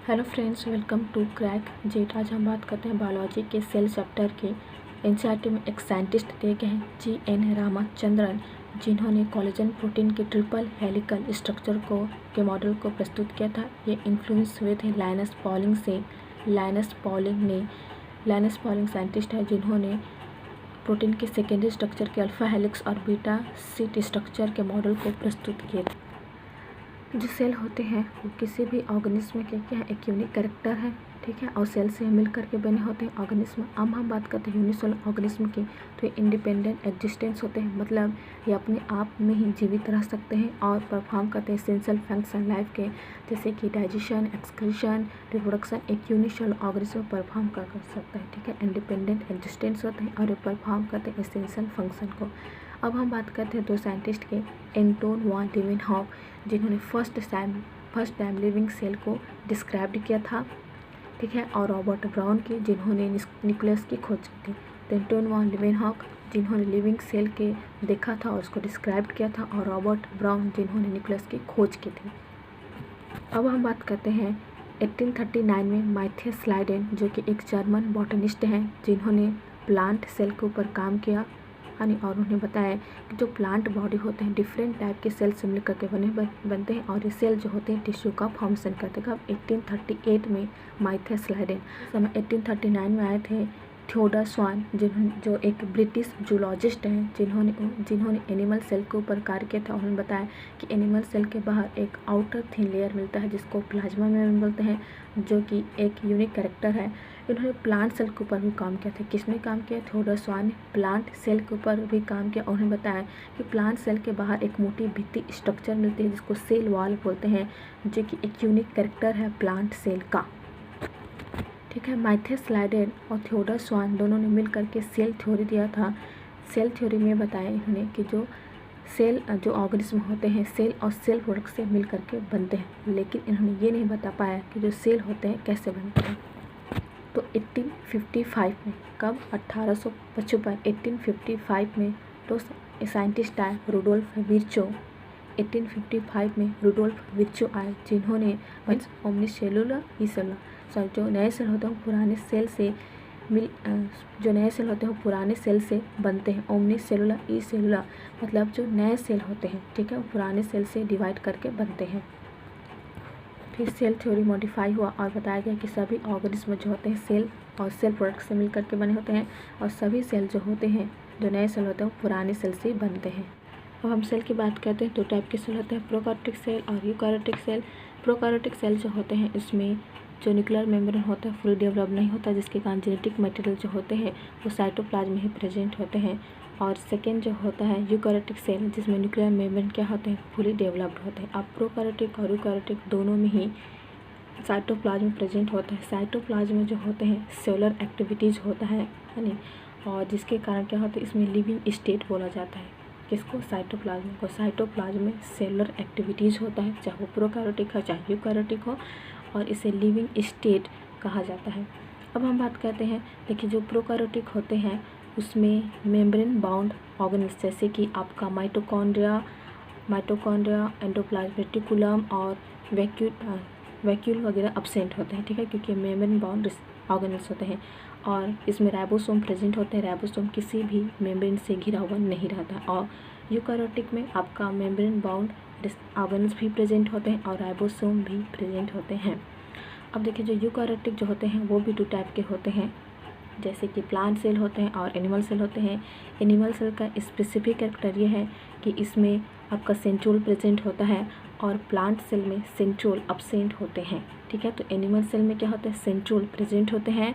Hello friends, welcome to Crack Jet. आज हम बात करते हैं बायोलॉजी के सेल चैप्टर के। एनसीईआरटी में एक साइंटिस्ट दिए गए हैं जी.एन. रामाचंद्रन, जिन्होंने कोलेजन प्रोटीन के ट्रिपल हेलिकल स्ट्रक्चर के मॉडल को प्रस्तुत किया था। ये इन्फ्लुएंस हुए थे लाइनस पॉलिंग से। लाइनस पॉलिंग साइंटिस्ट है जिन्होंने प्रोटीन के सेकेंडरी स्ट्रक्चर के अल्फा हेलिक्स और बीटा शीट स्ट्रक्चर के मॉडल को प्रस्तुत किए थे। जो सेल होते हैं वो किसी भी ऑर्गेनिज्म के क्या है, एक यूनिक कैरेक्टर है, ठीक है, और सेल से मिल करके बने होते हैं ऑर्गेनिज्म। अब हम बात करते हैं यूनिसेलुलर ऑर्गेनिज्म की, तो ये इंडिपेंडेंट एग्जिस्टेंस होते हैं, मतलब ये अपने आप में ही जीवित रह सकते हैं और परफॉर्म करते हैं एसेंशियल फंक्शन लाइफ के, जैसे कि डाइजेशन, एक्सक्रीशन, रिप्रोडक्शन। एक यूनिसेलुलर ऑर्गेनिज्म परफॉर्म कर सकता है, ठीक है, इंडिपेंडेंट एग्जिस्टेंस होते हैं और ये परफॉर्म करते हैं एसेंशियल फंक्शन को। अब हम बात करते हैं दो साइंटिस्ट के, एंटोन वान लीeuwenhoek, जिन्होंने फर्स्ट टाइम लिविंग सेल को डिस्क्राइब किया था, ठीक है, और रॉबर्ट ब्राउन की, जिन्होंने न्यूक्लियस की खोज की थी। तो एंटोन वान लीeuwenhoek जिन्होंने लिविंग सेल के देखा था और उसको डिस्क्राइब किया था, और रॉबर्ट ब्राउन जिन्होंने न्यूक्लियस की खोज की थी। अब हम बात करते हैं 1839 में माइथियस लाइडेन, जो कि एक जर्मन बॉटनिस्ट हैं, जिन्होंने प्लांट सेल के ऊपर काम किया और उन्होंने बताया कि जो प्लांट बॉडी होते हैं डिफरेंट टाइप के सेल से मिलकर के बनते हैं, और ये सेल जो होते हैं टिश्यू का फॉर्मेशन करते हैं। 1838 में माइथियस लाइडेन, समय 1839 में आए थे थियोडर स्वान, जो एक ब्रिटिश जूलॉजिस्ट हैं, जिन्होंने एनिमल सेल के ऊपर कार्य किया था। उन्होंने बताया कि एनिमल सेल के बाहर एक आउटर थिन लेयर मिलता है जिसको प्लाज्मा में बोलते हैं, जो कि एक यूनिक कैरेक्टर है। इन्होंने प्लांट सेल के ऊपर भी काम किया था। किसने काम किया? थियोडर स्वान ने प्लांट सेल के ऊपर भी काम किया। उन्होंने बताया कि प्लांट सेल के बाहर एक मोटी भित्ति स्ट्रक्चर मिलती है जिसको सेल वॉल बोलते हैं, जो कि एक यूनिक कैरेक्टर है प्लांट सेल का, ठीक है। माइथियस लाइडेन और थियोडर स्वान दोनों ने मिल करके सेल थ्योरी दिया था। सेल थ्योरी में बताया इन्होंने कि जो ऑर्गेनिज्म होते हैं सेल और सेल प्रोडक्ट से मिल करके बनते हैं, लेकिन इन्होंने ये नहीं बता पाया कि जो सेल होते हैं कैसे बनते हैं। तो 1855 में, कब? 1855 में दो साइंटिस्ट आए, रुडोल्फ विर्चो। 1855 में रुडोल्फ विर्चो आए, जिन्होंने ओमनीसेलुलर जो नए सेल होते हैं पुराने सेल से पुराने सेल से बनते हैं। ओमनीसेलुलर ई सेलुलर मतलब जो नए सेल होते हैं, ठीक है, वो पुराने सेल से डिवाइड करके बनते हैं। फिर सेल थ्योरी मॉडिफाई हुआ और बताया गया कि सभी ऑर्गेनिज्म जो होते हैं सेल और सेल प्रोडक्ट से मिल करके बने होते हैं, और सभी सेल जो होते हैं, जो नए सेल होते हैं, वो पुराने सेल से बनते हैं। अब हम सेल की बात करते हैं। दो टाइप के सेल होते हैं, प्रोकार्योटिक सेल और यूकार्योटिक सेल। प्रोकार्योटिक सेल जो होते हैं इसमें जो न्यूक्लियर मेम्ब्रेन होता है फुली डेवलप नहीं होता, जिसके कारण जेनेटिक मटेरियल जो होते हैं वो साइटोप्लाज्म में ही प्रेजेंट होते हैं। और सेकेंड जो होता है यूकार्योटिक सेल, जिसमें न्यूक्लियर मेम्ब्रेन क्या होते हैं, फुली डेवलप्ड होते हैं। अब प्रोकार्योटिक और यूकार्योटिक दोनों में ही साइटोप्लाज्म प्रेजेंट होता है। साइटोप्लाज्म में जो होते हैं सेलुलर एक्टिविटीज़ होता है नहीं, और जिसके कारण क्या होता है इसमें लिविंग स्टेट बोला जाता है। किसको? साइटोप्लाज्म को। साइटोप्लाज्म में सेलुलर एक्टिविटीज़ होता है, चाहे वो प्रोकार्योटिक हो चाहे यूकार्योटिक हो, और इसे लिविंग स्टेट कहा जाता है। अब हम बात करते हैं, देखिए जो प्रोकार्योटिक होते हैं उसमें मेम्ब्रेन बाउंड ऑर्गेनेल्स, जैसे कि आपका माइटोकॉन्ड्रिया, एंडोप्लाज्मिक रेटिकुलम और वैक्यूल वगैरह अब्सेंट होते हैं, ठीक है, क्योंकि मेम्ब्रेन बाउंड ऑर्गेनेल्स होते हैं। और इसमें राइबोसोम प्रेजेंट होते हैं। राइबोसोम किसी भी मेम्ब्रेन से घिरा हुआ नहीं रहता। और यूकार्योटिक में आपका मेम्ब्रेन बाउंड ऑर्गेनेल्स भी प्रेजेंट होते हैं और राइबोसोम भी प्रेजेंट होते हैं। अब देखिए जो यूकार्योटिक जो होते हैं वो भी दो टाइप के होते हैं, जैसे कि प्लांट सेल होते हैं और एनिमल सेल होते हैं। एनिमल सेल का स्पेसिफिक कैरेक्टर ये है कि इसमें आपका सेंट्रोल प्रेजेंट होता है, और प्लांट सेल में सेंट्रोल अब्सेंट होते हैं, ठीक है। तो एनिमल सेल में क्या होता है, सेंट्रोल प्रेजेंट होते हैं,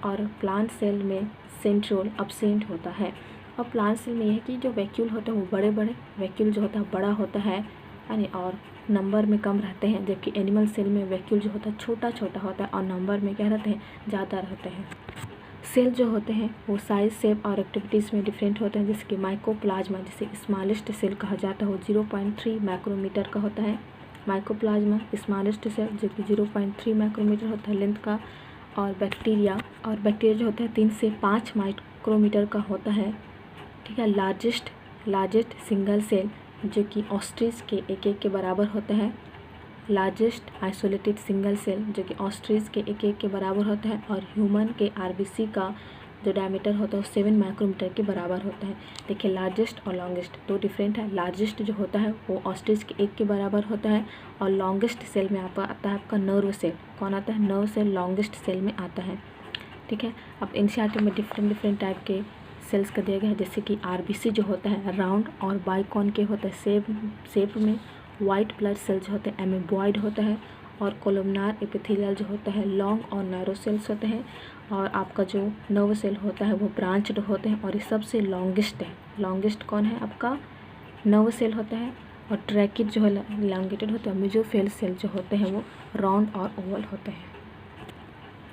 और प्लांट सेल में सेंट्रोल अब्सेंट होता है। और प्लांट सेल में यह है कि जो वैक्यूल होते हैं वो बड़े बड़े, वैक्यूल जो होता है बड़ा होता है यानी, और नंबर में कम रहते हैं, जबकि एनिमल सेल में वैक्यूल जो होता है छोटा छोटा होता है और नंबर में क्या रहते हैं, ज़्यादा रहते हैं। सेल जो होते हैं वो साइज, शेप और एक्टिविटीज़ में डिफरेंट होते हैं, जैसे कि माइकोप्लाज्मा, जिसे स्मॉलेस्ट सेल कहा जाता है, वो 0.3 माइक्रोमीटर का होता है। माइकोप्लाज्मा स्मॉलेस्ट सेल जो कि 0.3 माइक्रोमीटर होता है लेंथ का। और बैक्टीरिया जो होता है 3 से 5 माइक्रोमीटर का होता है, ठीक है। लार्जेस्ट सिंगल सेल जो कि ऑस्ट्रिच के एक के बराबर होता है, लार्जेस्ट आइसोलेटेड सिंगल सेल जो कि ऑस्ट्रिच के एक के बराबर होता है, और ह्यूमन के आरबीसी का जो डायमीटर होता है वो 7 माइक्रोमीटर के बराबर होता है। देखिए लार्जेस्ट और लॉन्गेस्ट दो डिफरेंट है। लार्जेस्ट जो होता है वो ऑस्ट्रिच के एक के बराबर होता है, और लॉन्गेस्ट सेल में आपका आता है आपका नर्व सेल। कौन आता है? नर्व सेल लॉन्गेस्ट सेल में आता है। ठीक है, अब एनसीईआरटी में डिफरेंट टाइप के सेल्स का दिया गया है, जैसे कि आरबीसी जो होता है राउंड और बाइकॉन के होता है शेप में, वाइट ब्लड सेल जो होते हैं एमीबॉइड होता है, और कोलमनार एपिथेलियल जो होता है लॉन्ग और नैरो सेल्स होते हैं, और आपका जो नर्व सेल होता है वो ब्रांच्ड होते हैं, और ये सबसे लॉन्गेस्ट है। लॉन्गेस्ट कौन है? आपका नर्व सेल होता है, और ट्रैकिड जो है इलांगेटेड होता है। मेसोफेल सेल जो होते हैं वो राउंड और ओवल होते हैं।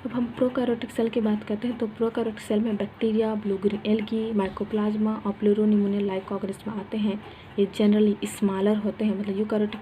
अब हम प्रोकैरियोटिक सेल की बात करते हैं, तो प्रोकैरियोटिक सेल में bacteria, blue green algae, mycoplasma और प्लूरोनिमोनिया लाइक ऑर्गेनिज्म आते हैं। ये जनरली स्मॉलर होते हैं, मतलब यूकैरियोटिक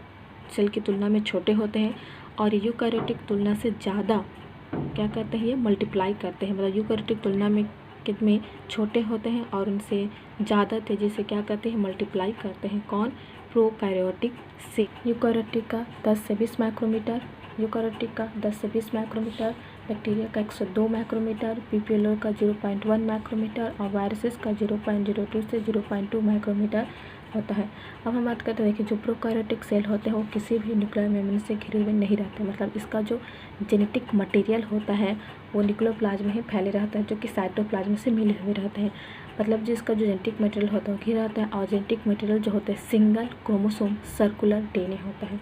सेल की तुलना में छोटे होते हैं, और यूकैरियोटिक तुलना से ज़्यादा क्या करते हैं? ये मल्टीप्लाई करते हैं। मतलब यूकैरियोटिक तुलना में कितने छोटे होते हैं और उनसे ज़्यादा तेज़ी से क्या करते हैं? मल्टीप्लाई करते हैं। कौन? Prokaryotic cell. यूकैरियोटिक का 10 से 20 माइक्रोमीटर, यूकैरियोटिक का 10 से 20 माइक्रोमीटर, बैक्टीरिया का 102 माइक्रोमीटर, पीपीएलओ का 0.1 माइक्रोमीटर, और वायरसेस का 0.02 से 0.2 माइक्रोमीटर होता है। अब हम बात करते हैं, देखिए जो प्रोकैरियोटिक सेल होते हैं वो किसी भी न्यूक्लियर मेम्ब्रेन से घिरे हुए नहीं रहते। मतलब इसका जो जेनेटिक मटेरियल होता है वो न्यूक्लियोप्लाज्म में ही फैले रहता है, जो कि साइटोप्लाज्म से मिले हुए रहते हैं। मतलब जिसका जो जेनेटिक मटेरियल होता है वो घिरा रहता है, और जेनेटिक मटेरियल जो होता है सिंगल क्रोमोसोम सर्कुलर डीएनए होता है।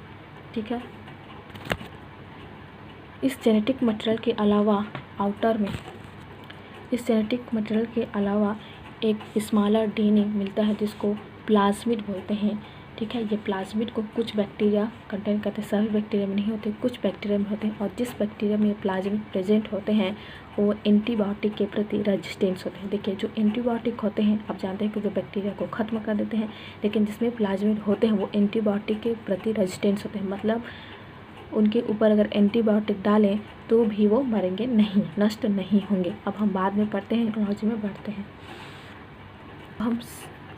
ठीक है, इस जेनेटिक मटेरियल के अलावा आउटर में इस जेनेटिक मटेरियल के अलावा एक स्मॉलर डीएनए मिलता है जिसको प्लाज्मिड बोलते हैं। ठीक है, ये प्लाज्मिड को कुछ बैक्टीरिया कंटेन करते हैं, सभी बैक्टीरिया में नहीं होते, कुछ बैक्टीरिया में होते हैं, और जिस बैक्टीरिया में ये प्लाज्मिड प्रेजेंट होते हैं वो एंटीबायोटिक के प्रति रेजिस्टेंस होते हैं। देखिए जो एंटीबायोटिक होते हैं आप जानते हैं कि जो बैक्टीरिया को ख़त्म कर देते हैं, लेकिन जिसमें प्लाज्मिड होते हैं वो एंटीबायोटिक के प्रति रेजिस्टेंस होते हैं। मतलब उनके ऊपर अगर एंटीबायोटिक डालें तो भी वो मरेंगे नहीं, नष्ट नहीं होंगे। अब हम बाद में पढ़ते हैं, इकोलॉजी में बढ़ते हैं।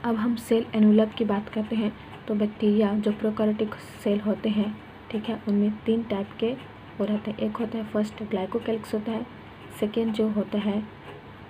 अब हम सेल एनवलप की बात करते हैं। तो बैक्टीरिया जो प्रोकैरियोटिक सेल होते हैं, ठीक है, उनमें 3 टाइप के हो रहते हैं। एक होता है फर्स्ट ग्लाइकोकैलिक्स होता है, सेकेंड जो होता है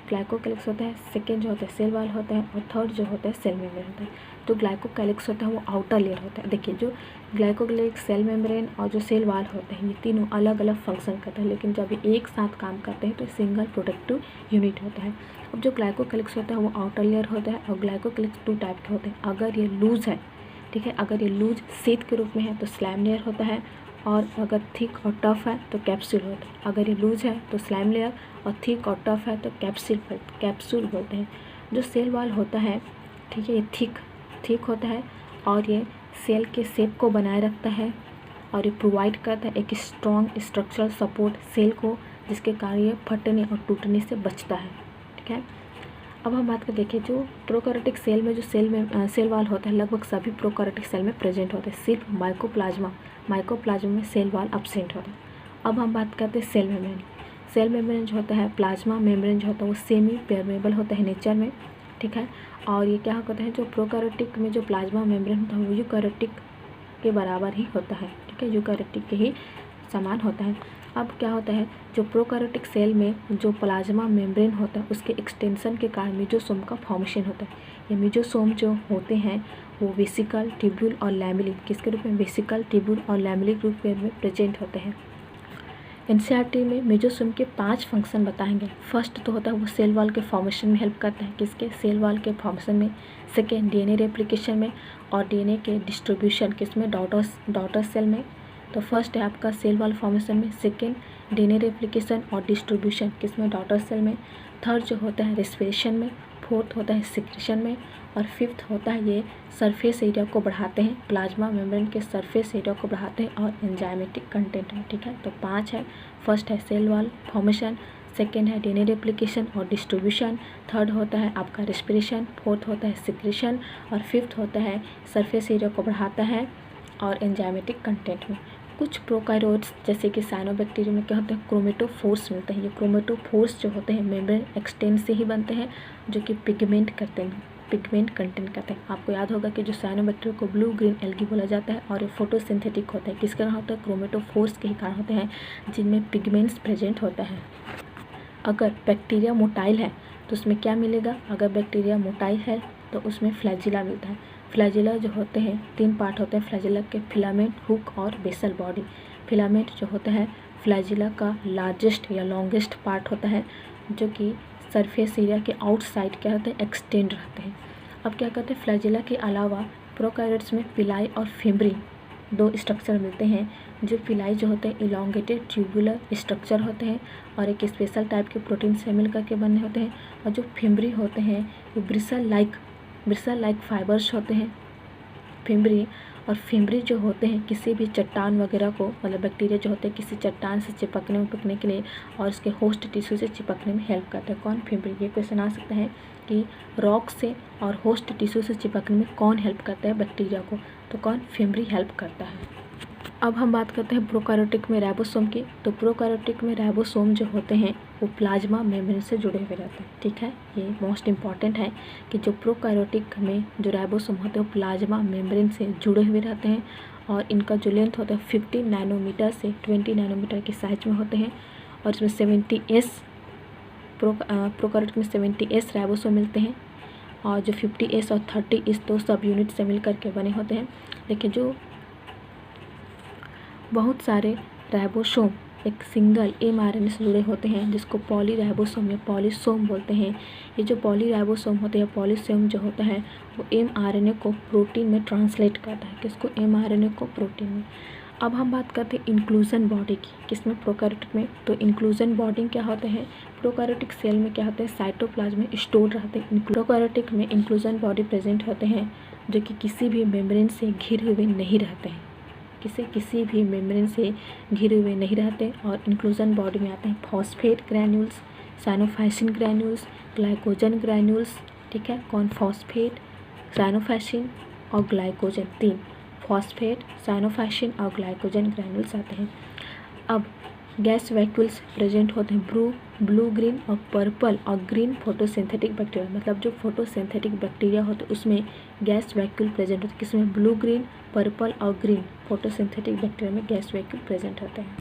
ग्लाइकोकैलिक्स होता है, सेकेंड जो होता है सेल वॉल होता है, और थर्ड जो होता है सेल मेम्ब्रेन होता है। तो ग्लाइकोकैलिक्स होता है वो आउटर लेयर होता है। देखिए जो ग्लाइकोकैलिक्स, सेल मेम्ब्रेन और जो सेल वॉल होते हैं ये तीनों अलग अलग फंक्शन करते हैं, लेकिन जब ये एक साथ काम करते हैं तो सिंगल प्रोडक्टिव यूनिट होता है। अब जो ग्लाइकोकैलिक्स होता है वो आउटर लेयर होता है, और ग्लाइकोकैलिक्स 2 टाइप के होते हैं। अगर ये लूज है, ठीक है, अगर ये लूज शीट के रूप में है तो स्लाइम लेयर होता है, और अगर थिक और टफ है तो कैप्सूल होता है। अगर ये लूज है तो स्लाइम लेयर, और थिक और टफ है तो कैप्सूल बोलते हैं। जो सेल वॉल होता है, ठीक है, ये थिक होता है, और ये सेल के शेप को बनाए रखता है, और ये प्रोवाइड करता है एक स्ट्रॉन्ग स्ट्रक्चरल सपोर्ट सेल को, जिसके कारण ये फटने और टूटने से बचता है। ठीक है, अब हम बात कर देखिए जो प्रोकैरियोटिक सेल में जो सेल वॉल होता है लगभग सभी प्रोकैरियोटिक सेल में प्रेजेंट होते हैं, सिर्फ माइकोप्लाज्मा में सेल वॉल एब्सेंट होता है। अब हम बात करते हैं सेल मेम्ब्रेन। सेल मेम्ब्रेन जो होता है, प्लाज्मा मेम्ब्रेन जो होता है वो सेमी परमेबल होता है नेचर में। ठीक है, और ये क्या होता है, जो प्रोकैरियोटिक में जो प्लाज्मा मेम्ब्रेन होता है वो यूकैरियोटिक के बराबर ही होता है। ठीक है, यूकैरियोटिक के ही समान होता है। अब क्या होता है, जो प्रोकैरियोटिक सेल में जो प्लाज्मा मेम्ब्रेन होता है उसके एक्सटेंशन के कारण मेसोसोम का फॉर्मेशन होता है। ये मेसोसोम जो होते हैं वो वेसिकल, ट्यूब्यूल और लैमेली किसके रूप में? वेसिकल, ट्यूब्यूल और लैमेली रूप में प्रेजेंट होते हैं। एनसीईआरटी में मेसोसोम के 5 फंक्शन बताएंगे। फर्स्ट तो होता है वो सेल वॉल के फॉर्मेशन में हेल्प करता है, किसके? सेल वॉल के फॉर्मेशन में। सेकेंड डीएनए रेप्लिकेशन में, और डीएनए के डिस्ट्रीब्यूशन किसमें? डॉटर सेल में। तो फर्स्ट है आपका सेल वॉल फॉर्मेशन में, सेकेंड डीएनए रेप्लिकेशन और डिस्ट्रीब्यूशन किसमें? डॉटर सेल में। थर्ड जो होता है रेस्पिरेशन में, फोर्थ होता है सिक्रेशन में, और फिफ्थ होता है ये सरफेस एरिया को बढ़ाते हैं, प्लाज्मा मेम्ब्रेन के सरफेस एरिया को बढ़ाते हैं, और एंजाइमेटिक कंटेंट है। ठीक है, तो 5 है। फर्स्ट है सेल वॉल फॉर्मेशन, सेकेंड है डीएनए रेप्लिकेशन और डिस्ट्रीब्यूशन, थर्ड होता है आपका रेस्पिरेशन, फोर्थ होता है सिक्रेशन, और फिफ्थ होता है सरफेस एरिया को बढ़ाता है और एंजाइमेटिक कंटेंट में। कुछ प्रोकैरियोट्स जैसे कि साइनोबैक्टीरिया में क्या होता है, क्रोमेटोफोर्स मिलते हैं। ये क्रोमेटोफोर्स जो होते हैं मेम्ब्रेन एक्सटेंड से ही बनते हैं, जो कि पिगमेंट करते हैं पिगमेंट कंटेंट करते हैं। आपको याद होगा कि जो साइनोबैक्टीरिया को ब्लू ग्रीन एल्गी बोला जाता है और ये फोटोसिंथेटिक होता है। किसके कारण होता है? क्रोमेटोफोर्स के कारण होते हैं, जिनमें पिगमेंट्स प्रेजेंट होता है। अगर बैक्टीरिया मोटाइल है तो उसमें क्या मिलेगा? अगर बैक्टीरिया मोटाइल है तो उसमें फ्लैजिला मिलता है। फ्लैजिला जो होते हैं 3 पार्ट होते हैं फ्लैजिला के, फिलामेंट, हुक और बेसल बॉडी। फिलामेंट जो होता है फ्लैजिला का लार्जेस्ट या लॉन्गेस्ट पार्ट होता है, जो कि सरफेस एरिया के आउटसाइड क्या होते हैं? एक्सटेंड रहते हैं। अब क्या कहते हैं? फ्लैजिला के अलावा प्रोकैरियोट्स में पिलाई और फिम्ब्री 2 स्ट्रक्चर मिलते हैं। जो पिलाई जो होते हैं इलॉन्गेटेड ट्यूबुलर स्ट्रक्चर होते हैं और एक स्पेशल टाइप के प्रोटीन से मिल करके बने होते हैं, और जो फिम्ब्री होते हैं वो ब्रिसल लाइक फाइबर्स होते हैं फिम्ब्री। और फिम्ब्री जो होते हैं किसी भी चट्टान वगैरह को, मतलब बैक्टीरिया जो होते हैं किसी चट्टान से चिपकने के लिए और उसके होस्ट टिश्यू से चिपकने में हेल्प करता है। कौन? फिम्ब्री। ये क्वेश्चन आ सकता है कि रॉक से और होस्ट टिश्यू से चिपकने में कौन हेल्प करता है बैक्टीरिया को? तो कौन? फिम्ब्री हेल्प करता है। अब हम बात करते हैं प्रोकैरियोटिक में राइबोसोम की। तो प्रोकैरियोटिक में राइबोसोम जो होते हैं वो प्लाज्मा मेम्ब्रेन से जुड़े हुए रहते हैं। ठीक है, ये मोस्ट इम्पॉर्टेंट है कि जो प्रोकैरियोटिक में जो राइबोसोम होते हैं वो प्लाज्मा मेम्ब्रेन से जुड़े हुए रहते हैं और इनका जो लेंथ होता है 15 नैनोमीटर से 20 नैनोमीटर के साइज में होते हैं। और इसमें 70S प्रोकैरियोटिक में 70S राइबोसोम मिलते हैं और जो 50S और 30S 2 सब यूनिट से मिल करके बने होते हैं। लेकिन जो बहुत सारे राइबोसोम एक सिंगल mRNA से जुड़े होते हैं, जिसको पॉलीराइबोसोम या पॉलीसोम बोलते हैं। ये जो पॉलीराइबोसोम होते हैं, पॉलीसोम जो होता है वो mRNA को प्रोटीन में ट्रांसलेट करता है। किसको? mRNA को प्रोटीन में। अब हम बात करते हैं इंक्लूजन बॉडी की। किसमें? प्रोकैरियोटिक में। तो इंक्लूजन बॉडी क्या होते हैं? प्रोकैरियोटिक सेल में क्या होते हैं? साइटोप्लाज्म में स्टोर रहते हैं। प्रोकैरियोटिक में इंक्लूजन बॉडी प्रेजेंट होते हैं जो कि किसी भी मेम्ब्रेन से घिरे हुए नहीं रहते हैं, किसी भी मेम्ब्रेन से घिरे हुए नहीं रहते। और इंक्लूजन बॉडी में आते हैं phosphate granules, cyanophycin granules, glycogen granules. ठीक है, कौन? फॉस्फेट, साइनोफाइसिन और ग्लाइकोजन। 3 फॉस्फेट, साइनोफाइसिन और ग्लाइकोजन ग्रैन्यूल्स आते हैं। अब गैस वैक्यूल्स प्रेजेंट होते हैं ब्लू ग्रीन और पर्पल और ग्रीन फोटोसिंथेटिक बैक्टीरिया। मतलब जो फोटोसिंथेटिक बैक्टीरिया होते हैं उसमें गैस वैक्यूल प्रेजेंट होते हैं। किसमें? ब्लू ग्रीन, पर्पल और ग्रीन फोटोसिंथेटिक बैक्टीरिया में गैस वैक्यूल प्रेजेंट होते हैं।